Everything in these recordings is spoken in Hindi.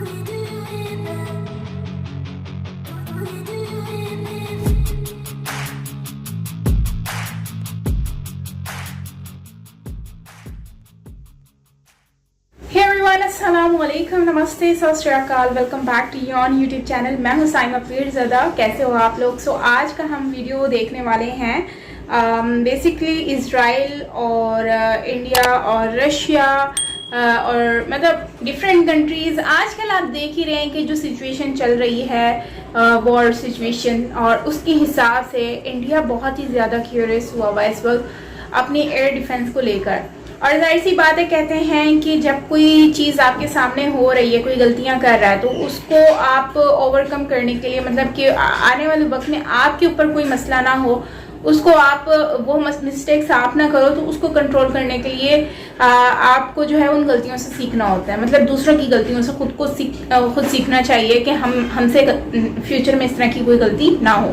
अस्सलामुअलैकुम, नमस्ते, Sat Sri Akal. Welcome back to your YouTube channel. मैं हूं साइमा पीरज़ादा। कैसे हो आप लोग? आज का हम वीडियो देखने वाले हैं बेसिकली इज़राइल और इंडिया और रशिया और मतलब डिफरेंट कंट्रीज़। आजकल आप देख ही रहे हैं कि जो सिचुएशन चल रही है वॉर सिचुएशन, और उसके हिसाब से इंडिया बहुत ही ज़्यादा क्यूरियस हुआ हुआ इस वक्त अपनी एयर डिफेंस को लेकर। और जाहिर सी बात है, कहते हैं कि जब कोई चीज़ आपके सामने हो रही है, कोई गलतियां कर रहा है, तो उसको आप ओवरकम करने के लिए, मतलब कि आने वाले वक्त में आपके ऊपर कोई मसला ना हो, उसको आप वो मिस्टेक्स आप ना करो, तो उसको कंट्रोल करने के लिए आपको जो है उन गलतियों से सीखना होता है। मतलब दूसरों की गलतियों से खुद सीखना चाहिए कि हमसे फ्यूचर में इस तरह की कोई गलती ना हो।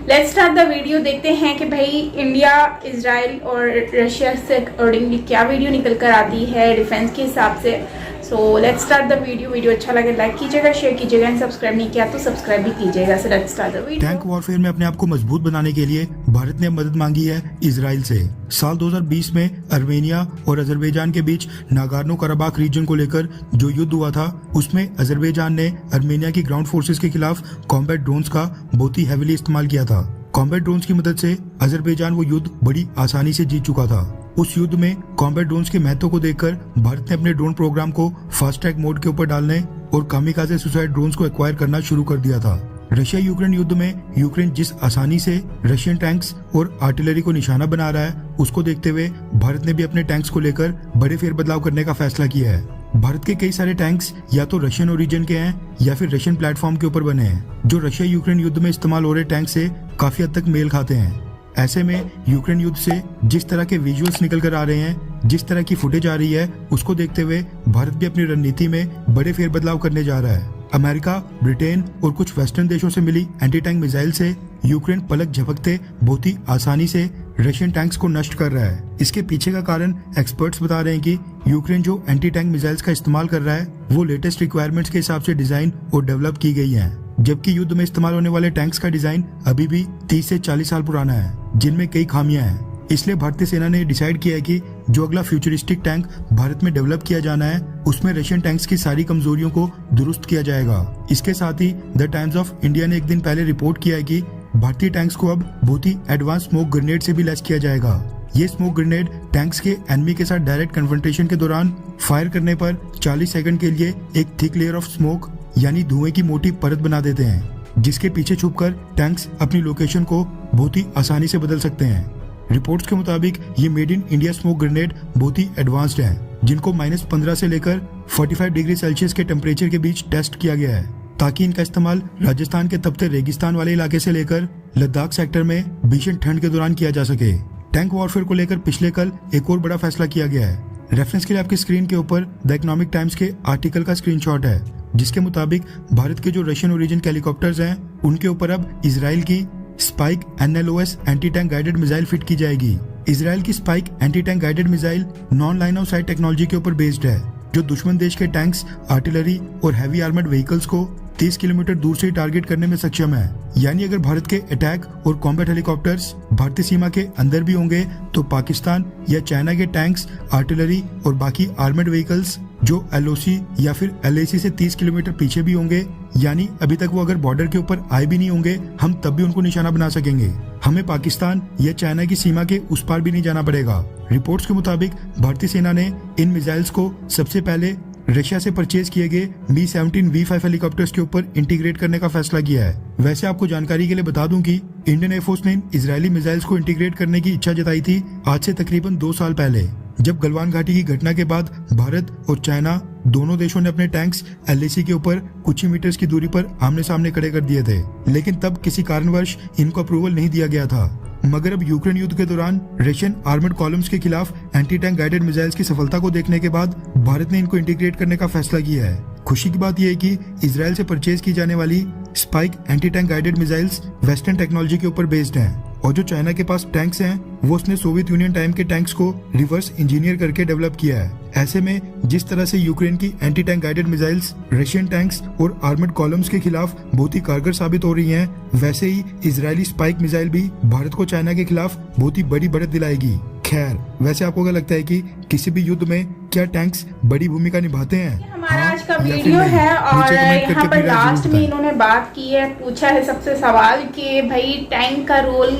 Let's start the video. देखते हैं कि भाई इंडिया, इजराइल और रशिया से अकॉर्डिंगली क्या वीडियो निकल कर आती है डिफेंस के हिसाब से। So let's start the video. Video अच्छा लगे लाइक कीजिएगा, शेयर कीजिएगा, एंड सब्सक्राइब नहीं किया तो सब्सक्राइब भी कीजिएगा। So let's start the video. Tank warfare में अपने आप को मजबूत बनाने के लिए भारत ने मदद मांगी है इजराइल से। साल 2020 में अर्मेनिया और अजरबैजान के बीच नागोर्नो कराबाख रीजन को लेकर जो युद्ध हुआ था, उसमें अजरबैजान ने अर्मेनिया की ग्राउंड फोर्सेस के खिलाफ कॉम्बैट ड्रोन्स का बहुत ही हेवीली इस्तेमाल किया था। कॉम्बैट ड्रोन्स की मदद से अजरबैजान वो युद्ध बड़ी आसानी से जीत चुका था। उस युद्ध में कॉम्बैट ड्रोन्स के महत्व को देखकर भारत ने अपने ड्रोन प्रोग्राम को फास्ट ट्रैक मोड के ऊपर डालने और कामिकाज़े सुसाइड ड्रोन्स को एक्वायर करना शुरू कर दिया था। रशिया यूक्रेन युद्ध में यूक्रेन जिस आसानी से रशियन टैंक्स और आर्टिलरी को निशाना बना रहा है, उसको देखते हुए भारत ने भी अपने टैंक्स को लेकर बड़े फेरबदलाव करने का फैसला किया है। भारत के कई सारे टैंक्स या तो रशियन ओरिजिन के हैं या फिर रशियन प्लेटफॉर्म के ऊपर बने हैं, जो रशिया यूक्रेन युद्ध में इस्तेमाल हो रहे टैंक से काफी हद तक मेल खाते हैं। ऐसे में यूक्रेन युद्ध से जिस तरह के विजुअल्स निकल कर आ रहे हैं, जिस तरह की फुटेज आ रही है, उसको देखते हुए भारत भी अपनी रणनीति में बड़े फेरबदलाव करने जा रहा है। अमेरिका, ब्रिटेन और कुछ वेस्टर्न देशों से मिली एंटी टैंक मिसाइल से यूक्रेन पलक झपकते बहुत ही आसानी से रशियन टैंक्स को नष्ट कर रहा है। इसके पीछे का कारण एक्सपर्ट्स बता रहे हैं कि यूक्रेन जो एंटी टैंक मिसाइल्स का इस्तेमाल कर रहा है, वो लेटेस्ट रिक्वायरमेंट्स के हिसाब से डिजाइन और डेवलप की गई हैं, जबकि युद्ध में इस्तेमाल होने वाले टैंक्स का डिजाइन अभी भी 30 से 40 साल पुराना है, जिनमें कई खामियां हैं। इसलिए भारतीय सेना ने डिसाइड किया है कि जो अगला फ्यूचरिस्टिक टैंक भारत में डेवलप किया जाना है, उसमें रशियन टैंक्स की सारी कमजोरियों को दुरुस्त किया जाएगा। इसके साथ ही द टाइम्स ऑफ इंडिया ने एक दिन पहले रिपोर्ट किया है कि भारतीय टैंक्स को अब बहुत ही एडवांस स्मोक ग्रेनेड से भी लैस किया जाएगा। ये स्मोक ग्रेनेड टैंक्स के एनिमी के साथ डायरेक्ट कन्फ्रंटेशन के दौरान फायर करने पर 40 सेकंड के लिए एक थिक लेयर ऑफ स्मोक यानी धुएं की मोटी परत बना देते हैं, जिसके पीछे छुपकर टैंक्स अपनी लोकेशन को बहुत ही आसानी से बदल सकते हैं। रिपोर्ट्स के मुताबिक ये made in India smoke grenade बहुत ही एडवांस्ड हैं, जिनको -15 से लेकर 45 डिग्री सेल्सियस के टेम्परेचर के बीच टेस्ट किया गया है, ताकि इनका इस्तेमाल राजस्थान के तपते रेगिस्तान वाले इलाके से लेकर लद्दाख सेक्टर में भीषण ठंड के दौरान किया जा सके। टैंक वॉरफेयर को लेकर पिछले कल एक और बड़ा फैसला किया गया है। रेफरेंस के लिए आपकी स्क्रीन के ऊपर द इकोनॉमिक टाइम्स के आर्टिकल का स्क्रीनशॉट है, जिसके मुताबिक भारत के जो रशियन ओरिजिन के हेलीकॉप्टर्स हैं, उनके ऊपर अब इजराइल की spike NLOS anti tank guided missile fit की जाएगी। इजराइल की spike anti tank guided missile non line of site technology के ऊपर बेस्ड है, जो दुश्मन देश के टैंक्स, आर्टिलरी और हैवी आर्मर्ड व्हीकल्स को 30 किलोमीटर दूर से टारगेट करने में सक्षम है। यानी अगर भारत के अटैक और कॉम्बैट हेलीकॉप्टर्स भारतीय सीमा के अंदर भी होंगे, तो पाकिस्तान या चाइना के टैंक्स, आर्टिलरी और बाकी आर्मर्ड व्हीकल्स जो LOC या फिर LAC से 30 किलोमीटर पीछे भी होंगे, यानी अभी तक वो अगर बॉर्डर के ऊपर आए भी नहीं होंगे, हम तब भी उनको निशाना बना सकेंगे। हमें पाकिस्तान या चाइना की सीमा के उस पार भी नहीं जाना पड़ेगा। रिपोर्ट्स के मुताबिक भारतीय सेना ने इन मिसाइल्स को सबसे पहले रशिया से परचेज किए गए Mi-17 V5 हेलीकॉप्टर्स के ऊपर इंटीग्रेट करने का फैसला किया है। वैसे आपको जानकारी के लिए बता दूं कि इंडियन एयरफोर्स ने इजरायली मिसाइल्स को इंटीग्रेट करने की इच्छा जताई थी आज से तकरीबन 2 साल पहले, जब गलवान घाटी की घटना के बाद भारत और चाइना दोनों देशों ने अपने टैंक्स LAC के ऊपर कुछ ही मीटर्स की दूरी पर आमने सामने खड़े कर दिए थे, लेकिन तब किसी कारणवश इनको अप्रूवल नहीं दिया गया था। मगर अब यूक्रेन युद्ध के दौरान रशियन आर्मर्ड कॉलम्स के खिलाफ एंटी टैंक गाइडेड मिसाइल्स की सफलता को देखने के बाद भारत ने इनको इंटीग्रेट करने का फैसला किया है। खुशी की बात यह है कि इजराइल से परचेज की जाने वाली spike anti tank guided missiles western technology के ऊपर बेस्ड हैं और जो चाइना के पास टैंक्स हैं वो उसने सोवियत यूनियन टाइम के टैंक्स को रिवर्स इंजीनियर करके डेवलप किया है। ऐसे में जिस तरह से यूक्रेन की anti tank guided missiles Russian tanks और आर्मर्ड कॉलम्स के खिलाफ बहुत ही कारगर साबित हो रही हैं, वैसे ही इजरायली स्पाइक मिसाइल भी भारत को चाइना के खिलाफ बहुत ही बड़ी बढ़त दिलाएगी। खैर, वैसे आपको क्या लगता है कि किसी भी युद्ध में क्या टैंक्स बड़ी भूमिका निभाते हैं? हमारा आज का वीडियो है और यहाँ पर लास्ट में इन्होंने बात की है, पूछा है सबसे सवाल कि भाई टैंक का रोल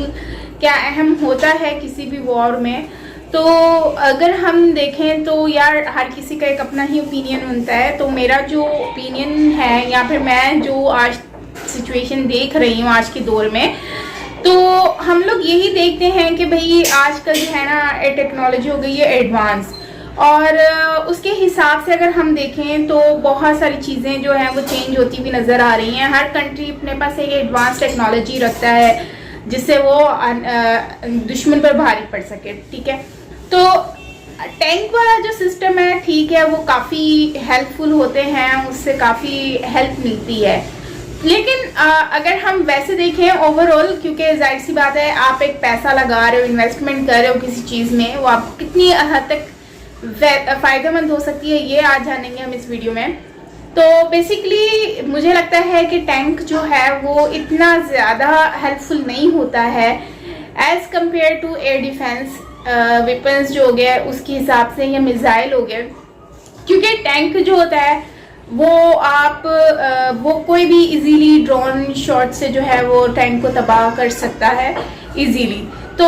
क्या अहम होता है किसी भी वॉर में। तो अगर हम देखें तो यार हर किसी का एक अपना ही ओपिनियन होता है। तो मेरा जो ओपिनियन है या फिर मैं जो आज सिचुएशन देख रही हूँ आज के दौर में, तो हम लोग यही देखते हैं कि भाई आजकल जो है ना टेक्नोलॉजी हो गई है एडवांस, और उसके हिसाब से अगर हम देखें तो बहुत सारी चीज़ें जो हैं वो चेंज होती हुई नज़र आ रही हैं। हर कंट्री अपने पास एक एडवांस टेक्नोलॉजी रखता है जिससे वो दुश्मन पर भारी पड़ सके। ठीक है, तो टैंक वाला जो सिस्टम है ठीक है, वो काफ़ी हेल्पफुल होते हैं, उससे काफ़ी हेल्प मिलती है। लेकिन अगर हम वैसे देखें ओवरऑल, क्योंकि जाहिर सी बात है आप एक पैसा लगा रहे हो, इन्वेस्टमेंट कर रहे हो किसी चीज़ में, वो आपको कितनी हद तक फ़ायदेमंद हो सकती है ये आज जानेंगे हम इस वीडियो में। तो बेसिकली मुझे लगता है कि टैंक जो है वो इतना ज़्यादा हेल्पफुल नहीं होता है as compare to air defence weapons जो हो गया उसके हिसाब से, या मिसाइल हो गए। क्योंकि टैंक जो होता है वो कोई भी इजीली ड्रोन शॉट से जो है वो टैंक को तबाह कर सकता है इजीली। तो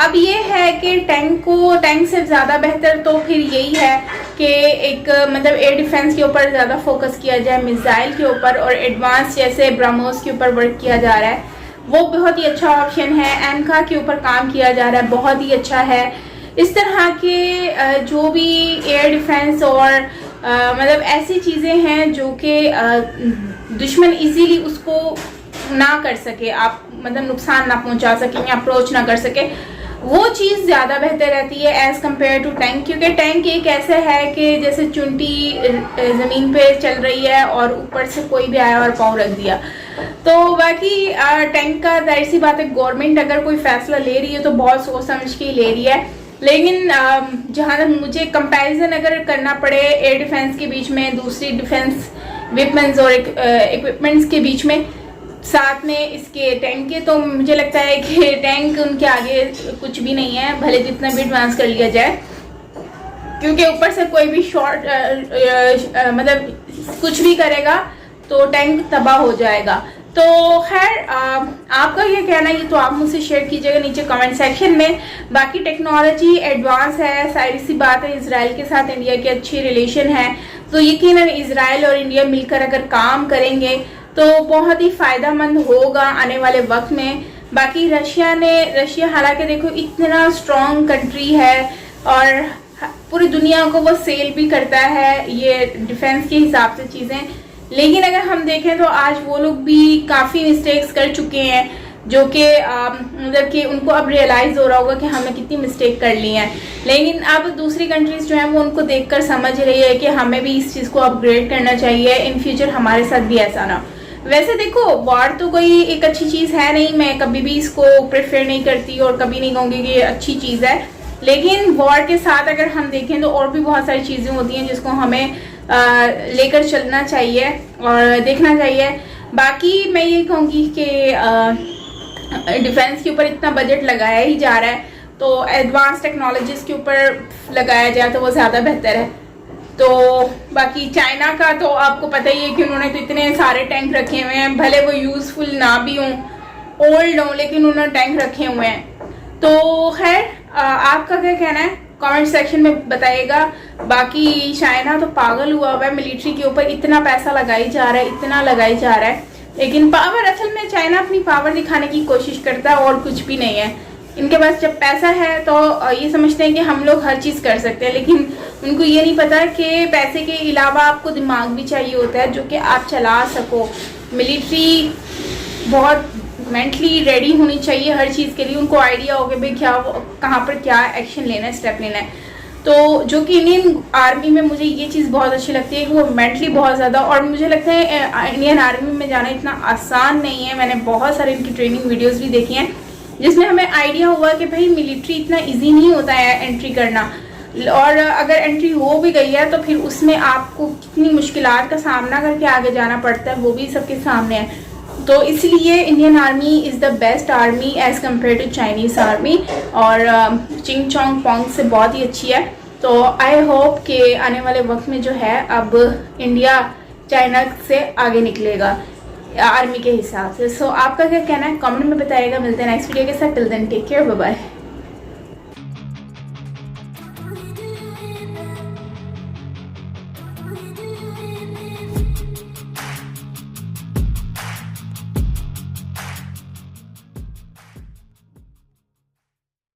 अब ये है कि टैंक से ज़्यादा बेहतर तो फिर यही है कि एक मतलब एयर डिफेंस के ऊपर ज़्यादा फोकस किया जाए, मिसाइल के ऊपर, और एडवांस जैसे ब्रह्मोस के ऊपर वर्क किया जा रहा है, वो बहुत ही अच्छा ऑप्शन है। एमका के ऊपर काम किया जा रहा है, बहुत ही अच्छा है। इस तरह के जो भी एयर डिफेंस और मतलब ऐसी चीज़ें हैं जो कि दुश्मन इजीली उसको ना कर सके, आप मतलब नुकसान ना पहुंचा सके या अप्रोच ना कर सके, वो चीज़ ज़्यादा बेहतर रहती है एज़ कम्पेयर टू टैंक। क्योंकि टैंक एक ऐसा है कि जैसे चुंटी ज़मीन पे चल रही है और ऊपर से कोई भी आया और पाँव रख दिया। तो बाकी टैंक का जाहिर सी बात है गवर्नमेंट अगर कोई फैसला ले रही है तो बहुत सोच समझ के ले रही है। लेकिन जहाँ तक मुझे कंपैरिजन अगर करना पड़े एयर डिफेंस के बीच में दूसरी डिफेंस वेपन्स और इक्विपमेंट्स के बीच में साथ में इसके टैंक के, तो मुझे लगता है कि टैंक उनके आगे कुछ भी नहीं है, भले जितना भी एडवांस कर लिया जाए। क्योंकि ऊपर से कोई भी शॉट मतलब कुछ भी करेगा तो टैंक तबाह हो जाएगा। तो खैर आपका ये कहना है तो आप मुझसे शेयर कीजिएगा नीचे कमेंट सेक्शन में। बाकी टेक्नोलॉजी एडवांस है, सारी सी बात है, इसराइल के साथ इंडिया के अच्छी रिलेशन है, तो यकीनन इसराइल और इंडिया मिलकर अगर काम करेंगे तो बहुत ही फ़ायदेमंद होगा आने वाले वक्त में। बाकी रशिया हालांकि देखो इतना स्ट्रॉन्ग कंट्री है और पूरी दुनिया को वो सेल भी करता है ये डिफेंस के हिसाब से चीज़ें, लेकिन अगर हम देखें तो आज वो लोग भी काफ़ी मिस्टेक्स कर चुके हैं जो कि मतलब कि उनको अब रियलाइज़ हो रहा होगा कि हमने कितनी मिस्टेक कर ली है। लेकिन अब दूसरी कंट्रीज़ जो हैं वो उनको देखकर समझ रही है कि हमें भी इस चीज़ को अपग्रेड करना चाहिए, इन फ्यूचर हमारे साथ भी ऐसा ना। वैसे देखो वॉर तो कोई एक अच्छी चीज़ है नहीं, मैं कभी भी इसको प्रेफर नहीं करती और कभी नहीं कहूँगी कि ये अच्छी चीज़ है। लेकिन वॉर के साथ अगर हम देखें तो और भी बहुत सारी चीज़ें होती हैं जिसको हमें लेकर चलना चाहिए और देखना चाहिए। बाकी मैं ये कहूँगी कि डिफेंस के ऊपर इतना बजट लगाया ही जा रहा है, तो एडवांस टेक्नोलॉजीज़ के ऊपर लगाया जाए तो वो ज़्यादा बेहतर है। तो बाकी चाइना का तो आपको पता ही है कि उन्होंने तो इतने सारे टैंक रखे हुए हैं, भले वो यूज़फुल ना भी हों, ओल्ड हों, लेकिन उन्होंने टैंक रखे हुए हैं। तो खैर आपका क्या कहना है कमेंट सेक्शन में बताइएगा। बाकी चाइना तो पागल हुआ है मिलिट्री के ऊपर, इतना पैसा लगाई जा रहा है, इतना लगाई जा रहा है, लेकिन पावर असल में चाइना अपनी पावर दिखाने की कोशिश करता है और कुछ भी नहीं है। इनके पास जब पैसा है तो ये समझते हैं कि हम लोग हर चीज़ कर सकते हैं, लेकिन उनको ये नहीं पता कि पैसे के अलावा आपको दिमाग भी चाहिए होता है जो कि आप चला सको। मिलिट्री बहुत मेंटली रेडी होनी चाहिए हर चीज़ के लिए, उनको आइडिया हो कि भाई क्या कहाँ पर क्या एक्शन लेना है, स्टेप लेना है। तो जो कि इंडियन आर्मी में मुझे ये चीज़ बहुत अच्छी लगती है कि वो मेंटली बहुत ज़्यादा, और मुझे लगता है इंडियन आर्मी में जाना इतना आसान नहीं है। मैंने बहुत सारे इनकी ट्रेनिंग वीडियोस भी देखी हैं, जिसमें हमें आइडिया हुआ कि भाई मिलिट्री इतना इजी नहीं होता है एंट्री करना, और अगर एंट्री हो भी गई है तो फिर उसमें आपको कितनी मुश्किलात का सामना करके आगे जाना पड़ता है वो भी सबके सामने है। तो इसलिए Indian army is the best army as compare to Chinese army, और चिंग चोंग पोंग से बहुत ही अच्छी है। तो आई होप कि आने वाले वक्त में जो है अब इंडिया चाइना से आगे निकलेगा आर्मी के हिसाब से। सो आपका क्या कहना है कमेंट में बताइएगा। मिलते हैं नेक्स्ट वीडियो के साथ। Till then take care, bye bye.